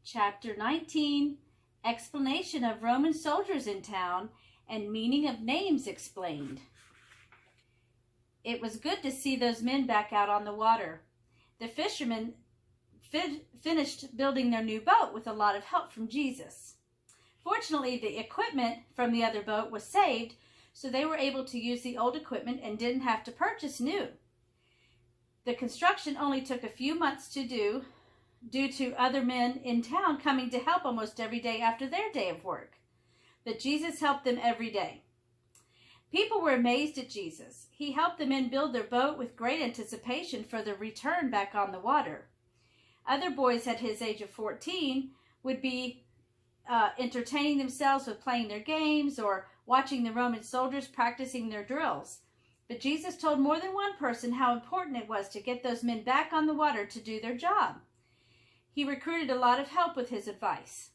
Chapter 19, Explanation of Roman soldiers in town and meaning of names explained. It was good to see those men back out on the water. The fishermen finished building their new boat with a lot of help from Jesus. Fortunately, the equipment from the other boat was saved, so they were able to use the old equipment and didn't have to purchase new. The construction only took a few months to do, due to other men in town coming to help almost every day after their day of work. But Jesus helped them every day. People were amazed at Jesus. He helped the men build their boat with great anticipation for their return back on the water. Other boys at his age of 14 would be entertaining themselves with playing their games or watching the Roman soldiers practicing their drills. But Jesus told more than one person how important it was to get those men back on the water to do their job. He recruited a lot of help with his advice.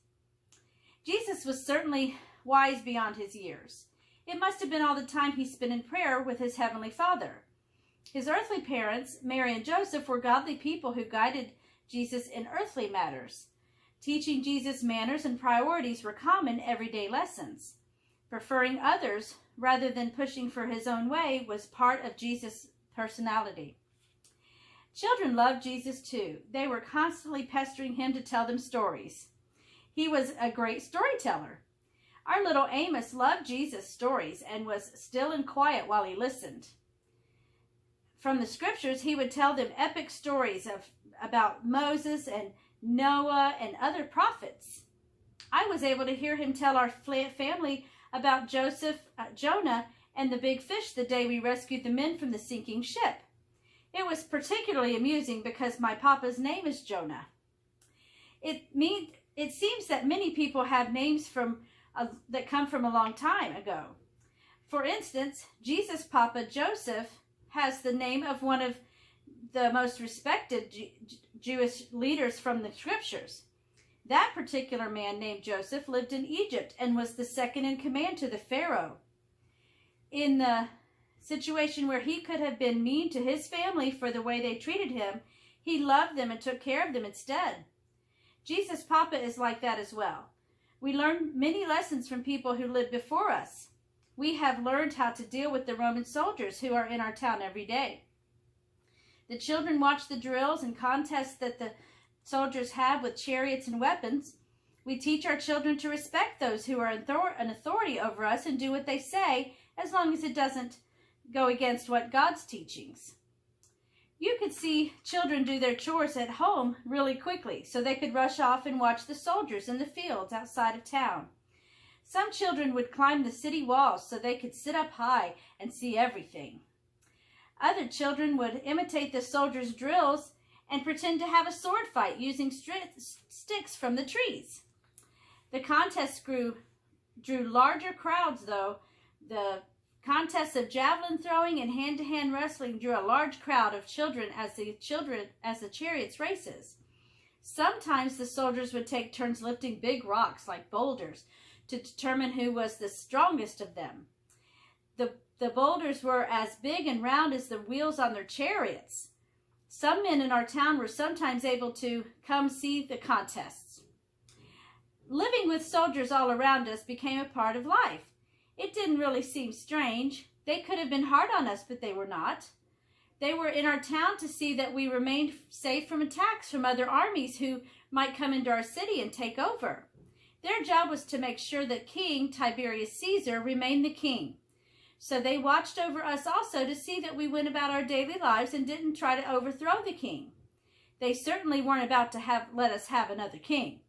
Jesus was certainly wise beyond his years. It must have been all the time he spent in prayer with his heavenly Father. His earthly parents, Mary and Joseph, were godly people who guided Jesus in earthly matters. Teaching Jesus manners and priorities were common everyday lessons. Preferring others rather than pushing for his own way was part of Jesus' personality. Children loved Jesus too. They were constantly pestering him to tell them stories. He was a great storyteller. Our little Amos loved Jesus' stories and was still and quiet while he listened. From the scriptures, he would tell them epic stories about Moses and Noah and other prophets. I was able to hear him tell our family about Jonah, and the big fish the day we rescued the men from the sinking ship. It was particularly amusing because my papa's name is Jonah. It seems that many people have names that come from a long time ago. For instance, Jesus' papa Joseph has the name of one of the most respected Jewish leaders from the scriptures. That particular man named Joseph lived in Egypt and was the second in command to the Pharaoh. In the situation where he could have been mean to his family for the way they treated him, he loved them and took care of them instead. Jesus' papa is like that as well. We learn many lessons from people who lived before us. We have learned how to deal with the Roman soldiers who are in our town every day. The children watch the drills and contests that the soldiers have with chariots and weapons. We teach our children to respect those who are an authority over us and do what they say, as long as it doesn't go against what God's teachings. You could see children do their chores at home really quickly, so they could rush off and watch the soldiers in the fields outside of town. Some children would climb the city walls so they could sit up high and see everything. Other children would imitate the soldiers' drills and pretend to have a sword fight using sticks from the trees. The contests drew larger crowds, though. The contests of javelin throwing and hand-to-hand wrestling drew a large crowd of children as the chariots races. Sometimes the soldiers would take turns lifting big rocks like boulders to determine who was the strongest of them. The boulders were as big and round as the wheels on their chariots. Some men in our town were sometimes able to come see the contests. Living with soldiers all around us became a part of life. It didn't really seem strange. They could have been hard on us, but they were not. They were in our town to see that we remained safe from attacks from other armies who might come into our city and take over. Their job was to make sure that King Tiberius Caesar remained the king. So they watched over us also to see that we went about our daily lives and didn't try to overthrow the king. They certainly weren't about to let us have another king.